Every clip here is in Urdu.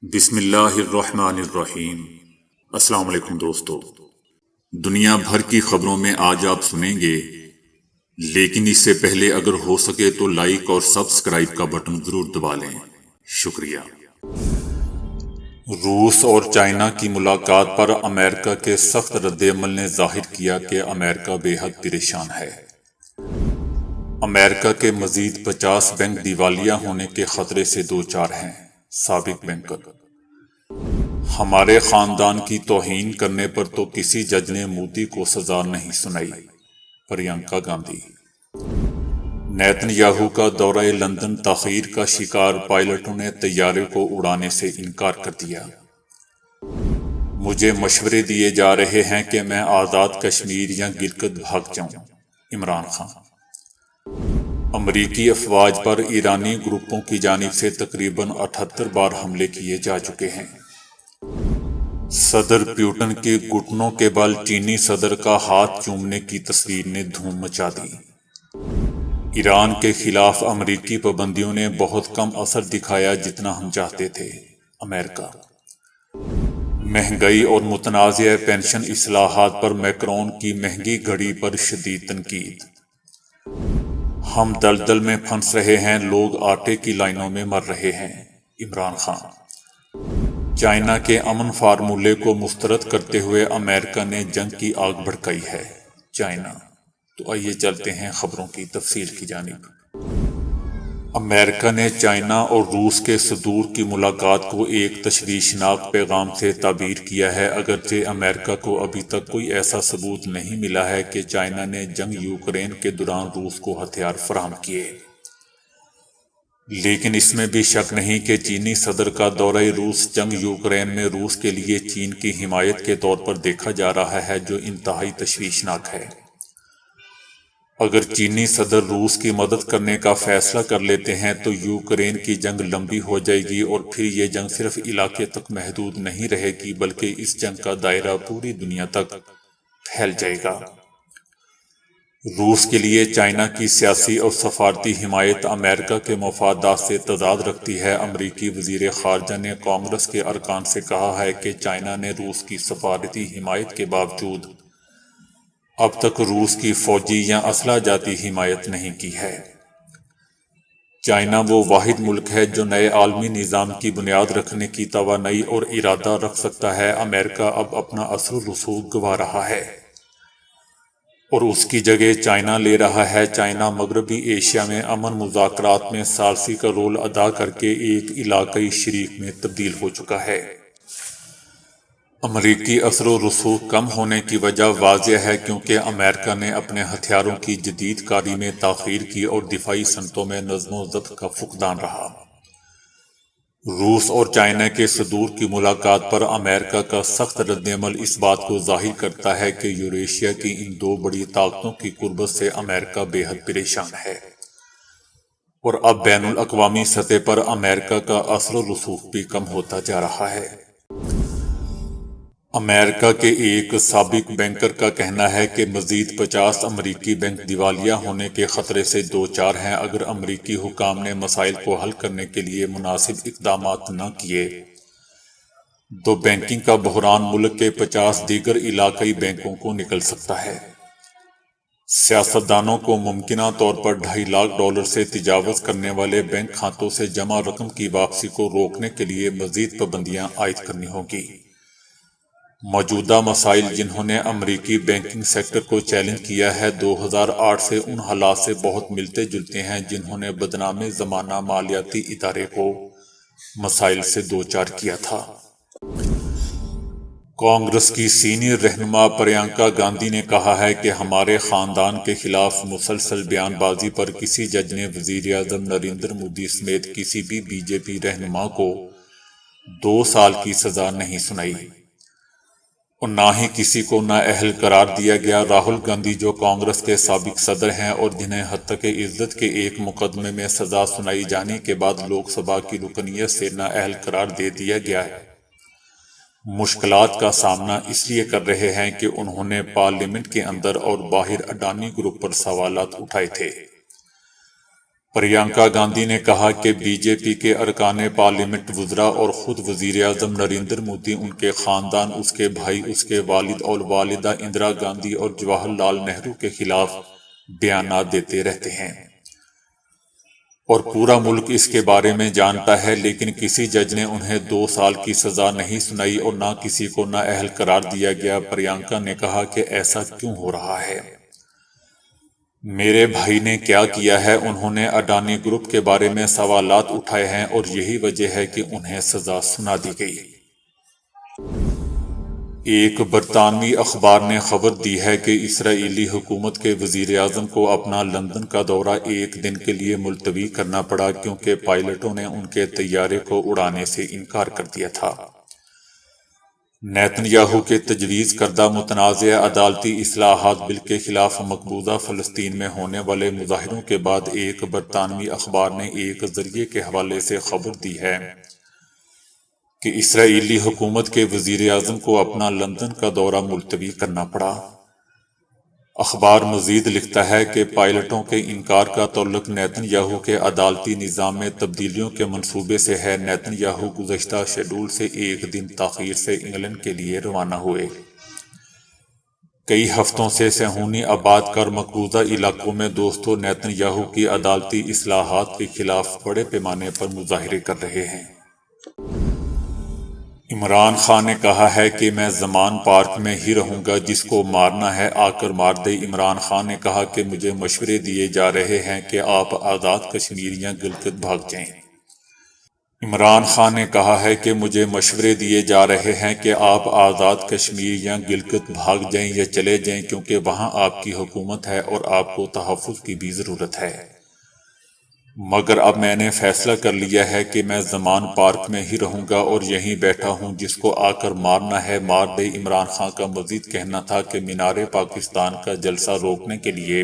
بسم اللہ الرحمن الرحیم۔ السلام علیکم دوستو، دنیا بھر کی خبروں میں آج آپ سنیں گے، لیکن اس سے پہلے اگر ہو سکے تو لائک اور سبسکرائب کا بٹن ضرور دبا لیں۔ شکریہ۔ روس اور چائنا کی ملاقات پر امریکہ کے سخت رد عمل نے ظاہر کیا کہ امریکہ بے حد پریشان ہے۔ امریکہ کے مزید 50 بینک دیوالیہ ہونے کے خطرے سے دوچار ہیں۔ سابق بینکر: ہمارے خاندان کی توہین کرنے پر تو کسی جج نے مودی کو سزا نہیں سنائی۔ پرینکا گاندھی۔ نیتن یاہو کا دورہ لندن تاخیر کا شکار، پائلٹوں نے طیارے کو اڑانے سے انکار کر دیا۔ مجھے مشورے دیے جا رہے ہیں کہ میں آزاد کشمیر یا گلگت بھاگ جاؤں۔ عمران خان۔ امریکی افواج پر ایرانی گروپوں کی جانب سے تقریباً 78 بار حملے کیے جا چکے ہیں۔ صدر پیوٹن کے گھٹنوں کے بل چینی صدر کا ہاتھ چومنے کی تصویر نے دھوم مچا دی۔ ایران کے خلاف امریکی پابندیوں نے بہت کم اثر دکھایا جتنا ہم چاہتے تھے۔ امریکہ۔ مہنگائی اور متنازع پینشن اصلاحات پر میکرون کی مہنگی گھڑی پر شدید تنقید۔ ہم دلدل میں پھنس رہے ہیں، لوگ آٹے کی لائنوں میں مر رہے ہیں۔ عمران خان۔ چائنا کے امن فارمولے کو مسترد کرتے ہوئے امریکہ نے جنگ کی آگ بھڑکائی ہے۔ چائنا۔ تو آئیے چلتے ہیں خبروں کی تفصیل کی جانب۔ امریکہ نے چائنا اور روس کے صدور کی ملاقات کو ایک تشویشناک پیغام سے تعبیر کیا ہے، اگرچہ امریکہ کو ابھی تک کوئی ایسا ثبوت نہیں ملا ہے کہ چائنا نے جنگ یوکرین کے دوران روس کو ہتھیار فراہم کیے۔ لیکن اس میں بھی شک نہیں کہ چینی صدر کا دورہ روس جنگ یوکرین میں روس کے لیے چین کی حمایت کے طور پر دیکھا جا رہا ہے، جو انتہائی تشویشناک ہے۔ اگر چینی صدر روس کی مدد کرنے کا فیصلہ کر لیتے ہیں تو یوکرین کی جنگ لمبی ہو جائے گی، اور پھر یہ جنگ صرف علاقے تک محدود نہیں رہے گی بلکہ اس جنگ کا دائرہ پوری دنیا تک پھیل جائے گا۔ روس کے لیے چائنا کی سیاسی اور سفارتی حمایت امریکہ کے مفادات سے تضاد رکھتی ہے۔ امریکی وزیر خارجہ نے کانگریس کے ارکان سے کہا ہے کہ چائنا نے روس کی سفارتی حمایت کے باوجود اب تک روس کی فوجی یا اسلحہ جاتی حمایت نہیں کی ہے۔ چائنا وہ واحد ملک ہے جو نئے عالمی نظام کی بنیاد رکھنے کی توانائی اور ارادہ رکھ سکتا ہے۔ امریکہ اب اپنا اثر و رسوخ گنوا رہا ہے اور اس کی جگہ چائنا لے رہا ہے۔ چائنا مغربی ایشیا میں امن مذاکرات میں ثالثی کا رول ادا کر کے ایک علاقائی شریک میں تبدیل ہو چکا ہے۔ امریکی اثر و رسوخ کم ہونے کی وجہ واضح ہے، کیونکہ امریکہ نے اپنے ہتھیاروں کی جدید کاری میں تاخیر کی اور دفاعی صنعتوں میں نظم و ضبط کا فقدان رہا۔ روس اور چائنا کے صدور کی ملاقات پر امریکہ کا سخت رد عمل اس بات کو ظاہر کرتا ہے کہ یوریشیا کی ان دو بڑی طاقتوں کی قربت سے امریکہ بے حد پریشان ہے، اور اب بین الاقوامی سطح پر امریکہ کا اثر و رسوخ بھی کم ہوتا جا رہا ہے۔ امریکہ کے ایک سابق بینکر کا کہنا ہے کہ مزید 50 امریکی بینک دیوالیہ ہونے کے خطرے سے دوچار ہیں اگر امریکی حکام نے مسائل کو حل کرنے کے لیے مناسب اقدامات نہ کیے تو بینکنگ کا بحران ملک کے 50 دیگر علاقائی بینکوں کو نکل سکتا ہے۔ سیاستدانوں کو ممکنہ طور پر $2.5 لاکھ سے تجاوز کرنے والے بینک کھاتوں سے جمع رقم کی واپسی کو روکنے کے لیے مزید پابندیاں عائد کرنی ہوں گی۔ موجودہ مسائل جنہوں نے امریکی بینکنگ سیکٹر کو چیلنج کیا ہے 2008 سے ان حالات سے بہت ملتے جلتے ہیں جنہوں نے بدنام زمانہ مالیاتی ادارے کو مسائل سے دوچار کیا تھا۔ کانگریس کی سینئر رہنما پرینکا گاندھی نے کہا ہے کہ ہمارے خاندان کے خلاف مسلسل بیان بازی پر کسی جج نے وزیر اعظم نریندر مودی سمیت کسی بھی بی جے پی رہنما کو 2 سال کی سزا نہیں سنائی، اور نہ ہی کسی کو نااہل قرار دیا گیا۔ راہل گاندھی، جو کانگریس کے سابق صدر ہیں اور جنہیں حتیٰ عزت کے ایک مقدمے میں سزا سنائی جانے کے بعد لوک سبھا کی رکنیت سے نااہل قرار دے دیا گیا ہے، مشکلات کا سامنا اس لیے کر رہے ہیں کہ انہوں نے پارلیمنٹ کے اندر اور باہر اڈانی گروپ پر سوالات اٹھائے تھے۔ پرینکا گاندھی نے کہا کہ بی جے پی کے ارکان پارلیمنٹ، وزراء اور خود وزیر اعظم نریندر مودی، ان کے خاندان، اس کے بھائی، اس کے والد اور والدہ اندرا گاندھی اور جواہر لال نہرو کے خلاف بیانات دیتے رہتے ہیں، اور پورا ملک اس کے بارے میں جانتا ہے، لیکن کسی جج نے انہیں 2 سال کی سزا نہیں سنائی اور نہ کسی کو نااہل قرار دیا گیا۔ پرینکا نے کہا کہ ایسا کیوں ہو رہا ہے؟ میرے بھائی نے کیا کیا ہے؟ انہوں نے اڈانی گروپ کے بارے میں سوالات اٹھائے ہیں اور یہی وجہ ہے کہ انہیں سزا سنا دی گئی۔ ایک برطانوی اخبار نے خبر دی ہے کہ اسرائیلی حکومت کے وزیر اعظم کو اپنا لندن کا دورہ ایک دن کے لیے ملتوی کرنا پڑا کیونکہ پائلٹوں نے ان کے طیارے کو اڑانے سے انکار کر دیا تھا۔ نیتن یاہو کے تجویز کردہ متنازع عدالتی اصلاحات بل کے خلاف مقبوضہ فلسطین میں ہونے والے مظاہروں کے بعد ایک برطانوی اخبار نے ایک ذریعے کے حوالے سے خبر دی ہے کہ اسرائیلی حکومت کے وزیر اعظم کو اپنا لندن کا دورہ ملتوی کرنا پڑا۔ اخبار مزید لکھتا ہے کہ پائلٹوں کے انکار کا تعلق نیتن یاہو کے عدالتی نظام میں تبدیلیوں کے منصوبے سے ہے۔ نیتن یاہو گزشتہ شیڈول سے ایک دن تاخیر سے انگلینڈ کے لیے روانہ ہوئے۔ کئی ہفتوں سے صہیونی آباد کار مقبوضہ علاقوں میں دوستوں نیتن یاہو کی عدالتی اصلاحات کے خلاف بڑے پیمانے پر مظاہرے کر رہے ہیں۔ عمران خان نے کہا ہے کہ میں زمان پارک میں ہی رہوں گا، جس کو مارنا ہے آ کر مار دے۔ عمران خان نے کہا کہ مجھے مشورے دیے جا رہے ہیں کہ آپ آزاد کشمیر یا گلگت بھاگ جائیں۔ عمران خان نے کہا ہے کہ مجھے مشورے دیے جا رہے ہیں کہ آپ آزاد کشمیر یا گلگت بھاگ جائیں یا چلے جائیں، کیونکہ وہاں آپ کی حکومت ہے اور آپ کو تحفظ کی بھی ضرورت ہے۔ مگر اب میں نے فیصلہ کر لیا ہے کہ میں زمان پارک میں ہی رہوں گا اور یہیں بیٹھا ہوں، جس کو آ کر مارنا ہے مار دے۔ عمران خان کا مزید کہنا تھا کہ مینار پاکستان کا جلسہ روکنے کے لیے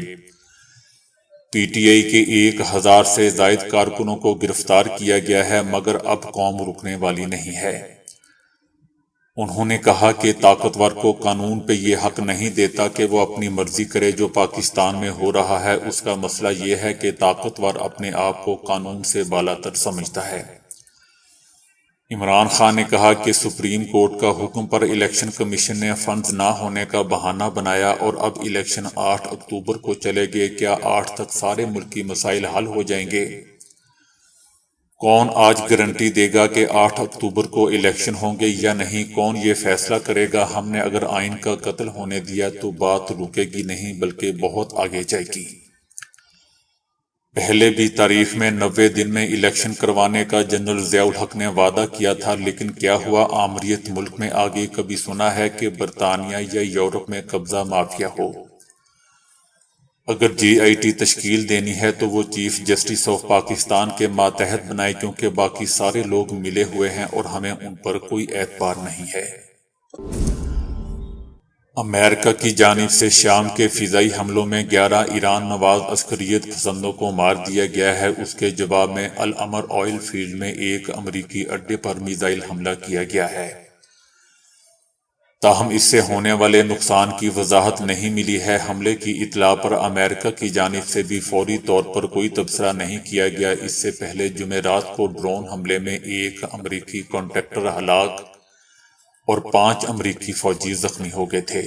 پی ٹی آئی کے 1000 سے زائد کارکنوں کو گرفتار کیا گیا ہے، مگر اب قوم رکنے والی نہیں ہے۔ انہوں نے کہا کہ طاقتور کو قانون پہ یہ حق نہیں دیتا کہ وہ اپنی مرضی کرے۔ جو پاکستان میں ہو رہا ہے اس کا مسئلہ یہ ہے کہ طاقتور اپنے آپ کو قانون سے بالاتر سمجھتا ہے۔ عمران خان نے کہا کہ سپریم کورٹ کا حکم پر الیکشن کمیشن نے فنڈز نہ ہونے کا بہانہ بنایا اور اب الیکشن 8 اکتوبر کو چلے گئے۔ کیا 8 تک سارے ملکی مسائل حل ہو جائیں گے؟ کون آج گارنٹی دے گا کہ 8 اکتوبر کو الیکشن ہوں گے یا نہیں؟ کون یہ فیصلہ کرے گا؟ ہم نے اگر آئین کا قتل ہونے دیا تو بات رکے گی نہیں بلکہ بہت آگے جائے گی۔ پہلے بھی تاریخ میں 90 دن میں الیکشن کروانے کا جنرل ضیاء الحق نے وعدہ کیا تھا، لیکن کیا ہوا؟ آمریت ملک میں آگے کبھی سنا ہے کہ برطانیہ یا یورپ میں قبضہ مافیا ہو؟ اگر جی آئی ٹی تشکیل دینی ہے تو وہ چیف جسٹس آف پاکستان کے ماتحت بنائے، کیونکہ باقی سارے لوگ ملے ہوئے ہیں اور ہمیں ان پر کوئی اعتبار نہیں ہے۔ امریکہ کی جانب سے شام کے فضائی حملوں میں 11 ایران نواز عسکریت پسندوں کو مار دیا گیا ہے۔ اس کے جواب میں العمر آئل فیلڈ میں ایک امریکی اڈے پر میزائل حملہ کیا گیا ہے۔ تاہم اس سے ہونے والے نقصان کی وضاحت نہیں ملی ہے۔ حملے کی اطلاع پر امریکہ کی جانب سے بھی فوری طور پر کوئی تبصرہ نہیں کیا گیا۔ اس سے پہلے جمعرات کو ڈرون حملے میں ایک امریکی کانٹریکٹر ہلاک اور 5 امریکی فوجی زخمی ہو گئے تھے،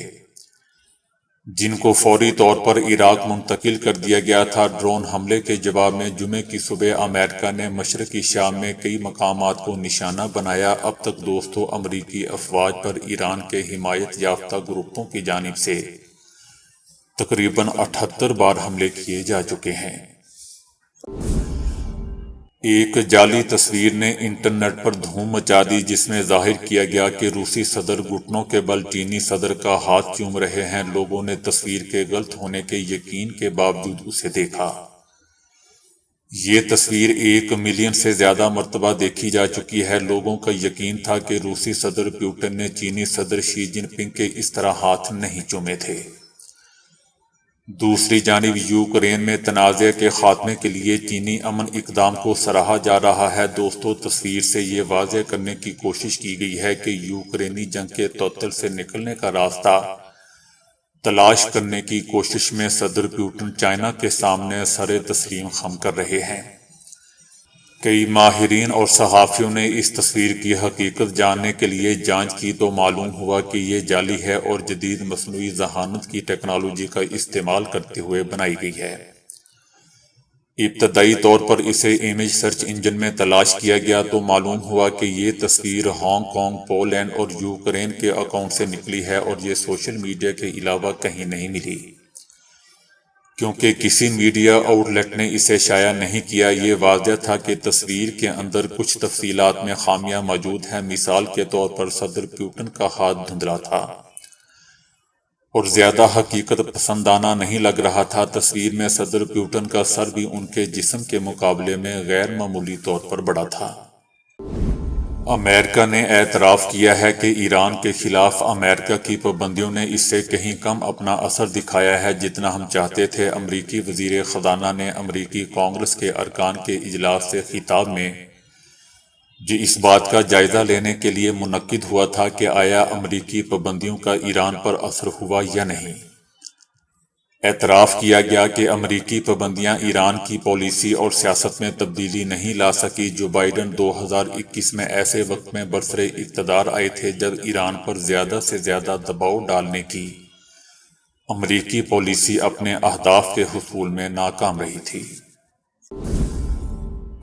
جن کو فوری طور پر عراق منتقل کر دیا گیا تھا۔ ڈرون حملے کے جواب میں جمعے کی صبح امریکہ نے مشرقی شام میں کئی مقامات کو نشانہ بنایا۔ اب تک دوستوں امریکی افواج پر ایران کے حمایت یافتہ گروپوں کی جانب سے تقریباً 78 بار حملے کیے جا چکے ہیں۔ ایک جعلی تصویر نے انٹرنیٹ پر دھوم مچا دی، جس میں ظاہر کیا گیا کہ روسی صدر گھٹنوں کے بل چینی صدر کا ہاتھ چوم رہے ہیں۔ لوگوں نے تصویر کے غلط ہونے کے یقین کے باوجود اسے دیکھا۔ یہ تصویر 1 ملین سے زیادہ مرتبہ دیکھی جا چکی ہے۔ لوگوں کا یقین تھا کہ روسی صدر پوٹن نے چینی صدر شی جن پنگ کے اس طرح ہاتھ نہیں چومے تھے۔ دوسری جانب یوکرین میں تنازع کے خاتمے کے لیے چینی امن اقدام کو سراہا جا رہا ہے۔ دوستوں تصویر سے یہ واضح کرنے کی کوشش کی گئی ہے کہ یوکرینی جنگ کے تعطل سے نکلنے کا راستہ تلاش کرنے کی کوشش میں صدر پوٹن چائنا کے سامنے سر تسلیم خم کر رہے ہیں۔ کئی ماہرین اور صحافیوں نے اس تصویر کی حقیقت جاننے کے لیے جانچ کی تو معلوم ہوا کہ یہ جعلی ہے اور جدید مصنوعی ذہانت کی ٹیکنالوجی کا استعمال کرتے ہوئے بنائی گئی ہے۔ ابتدائی طور پر اسے امیج سرچ انجن میں تلاش کیا گیا تو معلوم ہوا کہ یہ تصویر ہانگ کانگ، پولینڈ اور یوکرین کے اکاؤنٹ سے نکلی ہے اور یہ سوشل میڈیا کے علاوہ کہیں نہیں ملی۔ کیونکہ کسی میڈیا آؤٹ لیٹ نے اسے شائع نہیں کیا، یہ واضح تھا کہ تصویر کے اندر کچھ تفصیلات میں خامیاں موجود ہیں۔ مثال کے طور پر صدر پوٹن کا ہاتھ دھندلا تھا اور زیادہ حقیقت پسندانہ نہیں لگ رہا تھا۔ تصویر میں صدر پوٹن کا سر بھی ان کے جسم کے مقابلے میں غیر معمولی طور پر بڑا تھا۔ امریکہ نے اعتراف کیا ہے کہ ایران کے خلاف امریکہ کی پابندیوں نے اس سے کہیں کم اپنا اثر دکھایا ہے جتنا ہم چاہتے تھے۔ امریکی وزیر خزانہ نے امریکی کانگریس کے ارکان کے اجلاس سے خطاب میں جو اس بات کا جائزہ لینے کے لیے منعقد ہوا تھا کہ آیا امریکی پابندیوں کا ایران پر اثر ہوا یا نہیں، اعتراف کیا گیا کہ امریکی پابندیاں ایران کی پالیسی اور سیاست میں تبدیلی نہیں لا سکی۔ جو بائیڈن 2021 میں ایسے وقت میں برسر اقتدار آئے تھے جب ایران پر زیادہ سے زیادہ دباؤ ڈالنے کی امریکی پالیسی اپنے اہداف کے حصول میں ناکام رہی تھی۔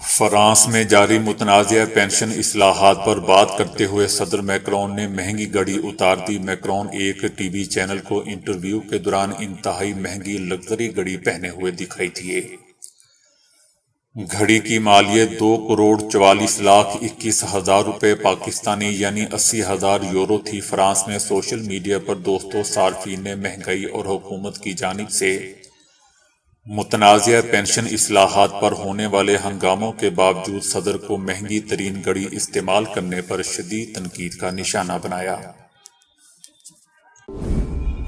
فرانس میں جاری متنازع پینشن اصلاحات پر بات کرتے ہوئے صدر میکرون نے مہنگی گھڑی اتار دی۔ میکرون ایک ٹی وی چینل کو انٹرویو کے دوران انتہائی مہنگی لگژری گھڑی پہنے ہوئے دکھائی دیے۔ گھڑی کی مالیت 2,44,21,000 روپے پاکستانی یعنی 80,000 یورو تھی۔ فرانس میں سوشل میڈیا پر دوستوں، صارفین نے مہنگائی اور حکومت کی جانب سے متنازع پینشن اصلاحات پر ہونے والے ہنگاموں کے باوجود صدر کو مہنگی ترین گھڑی استعمال کرنے پر شدید تنقید کا نشانہ بنایا۔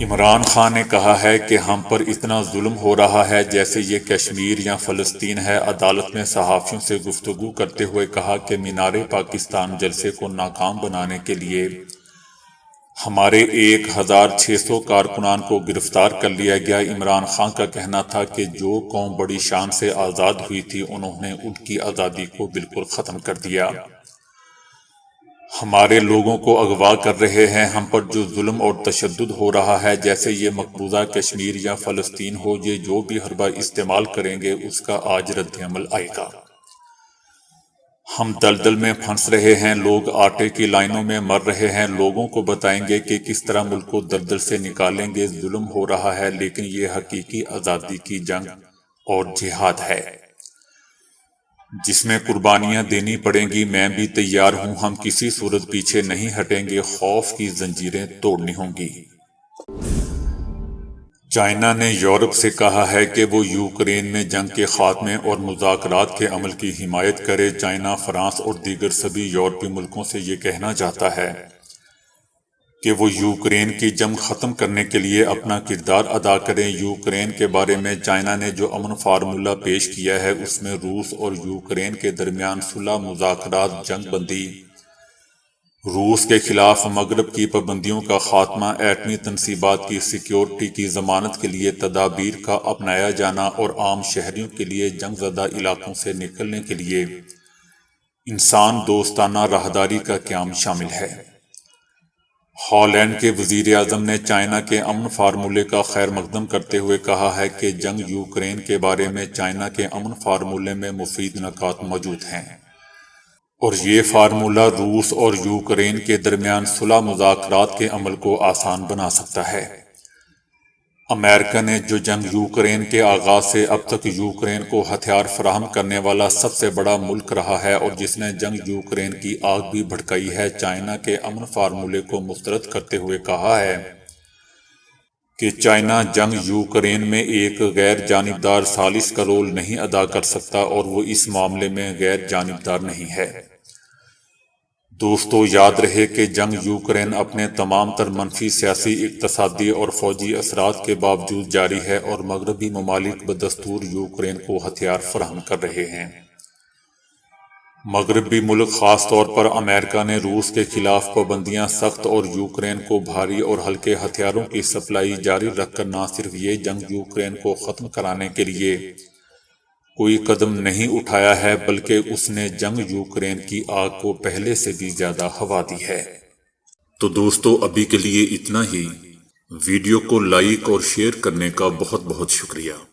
عمران خان نے کہا ہے کہ ہم پر اتنا ظلم ہو رہا ہے جیسے یہ کشمیر یا فلسطین ہے۔ عدالت میں صحافیوں سے گفتگو کرتے ہوئے کہا کہ مینار پاکستان جلسے کو ناکام بنانے کے لیے ہمارے 1,600 کارکنان کو گرفتار کر لیا گیا۔ عمران خان کا کہنا تھا کہ جو قوم بڑی شان سے آزاد ہوئی تھی انہوں نے ان کی آزادی کو بالکل ختم کر دیا۔ ہمارے لوگوں کو اغوا کر رہے ہیں۔ ہم پر جو ظلم اور تشدد ہو رہا ہے جیسے یہ مقبوضہ کشمیر یا فلسطین ہو، یہ جو بھی حربہ استعمال کریں گے اس کا آج رد عمل آئے گا۔ ہم دلدل میں پھنس رہے ہیں، لوگ آٹے کی لائنوں میں مر رہے ہیں۔ لوگوں کو بتائیں گے کہ کس طرح ملک کو دلدل سے نکالیں گے۔ ظلم ہو رہا ہے لیکن یہ حقیقی آزادی کی جنگ اور جہاد ہے جس میں قربانیاں دینی پڑیں گی۔ میں بھی تیار ہوں، ہم کسی صورت پیچھے نہیں ہٹیں گے۔ خوف کی زنجیریں توڑنی ہوں گی۔ چائنا نے یورپ سے کہا ہے کہ وہ یوکرین میں جنگ کے خاتمے اور مذاکرات کے عمل کی حمایت کرے۔ چائنا، فرانس اور دیگر سبھی یورپی ملکوں سے یہ کہنا چاہتا ہے کہ وہ یوکرین کی جنگ ختم کرنے کے لیے اپنا کردار ادا کریں۔ یوکرین کے بارے میں چائنا نے جو امن فارمولہ پیش کیا ہے اس میں روس اور یوکرین کے درمیان صلح، مذاکرات، جنگ بندی، روس کے خلاف مغرب کی پابندیوں کا خاتمہ، ایٹمی تنصیبات کی سیکیورٹی کی ضمانت کے لیے تدابیر کا اپنایا جانا اور عام شہریوں کے لیے جنگ زدہ علاقوں سے نکلنے کے لیے انسان دوستانہ راہداری کا قیام شامل ہے۔ ہالینڈ کے وزیر اعظم نے چائنا کے امن فارمولے کا خیر مقدم کرتے ہوئے کہا ہے کہ جنگ یوکرین کے بارے میں چائنا کے امن فارمولے میں مفید نکات موجود ہیں اور یہ فارمولہ روس اور یوکرین کے درمیان صلح مذاکرات کے عمل کو آسان بنا سکتا ہے۔ امریکہ نے جو جنگ یوکرین کے آغاز سے اب تک یوکرین کو ہتھیار فراہم کرنے والا سب سے بڑا ملک رہا ہے اور جس نے جنگ یوکرین کی آگ بھی بھڑکائی ہے، چائنا کے امن فارمولے کو مسترد کرتے ہوئے کہا ہے کہ چائنا جنگ یوکرین میں ایک غیر جانبدار ثالث کا رول نہیں ادا کر سکتا اور وہ اس معاملے میں غیر جانبدار نہیں ہے۔ دوستو، یاد رہے کہ جنگ یوکرین اپنے تمام تر منفی سیاسی، اقتصادی اور فوجی اثرات کے باوجود جاری ہے اور مغربی ممالک بدستور یوکرین کو ہتھیار فراہم کر رہے ہیں۔ مغربی ملک خاص طور پر امریکہ نے روس کے خلاف پابندیاں سخت اور یوکرین کو بھاری اور ہلکے ہتھیاروں کی سپلائی جاری رکھ کر نہ صرف یہ جنگ یوکرین کو ختم کرانے کے لیے کوئی قدم نہیں اٹھایا ہے بلکہ اس نے جنگ یوکرین کی آگ کو پہلے سے بھی زیادہ ہوا دی ہے۔ تو دوستو ابھی کے لیے اتنا ہی۔ ویڈیو کو لائک اور شیئر کرنے کا بہت بہت شکریہ۔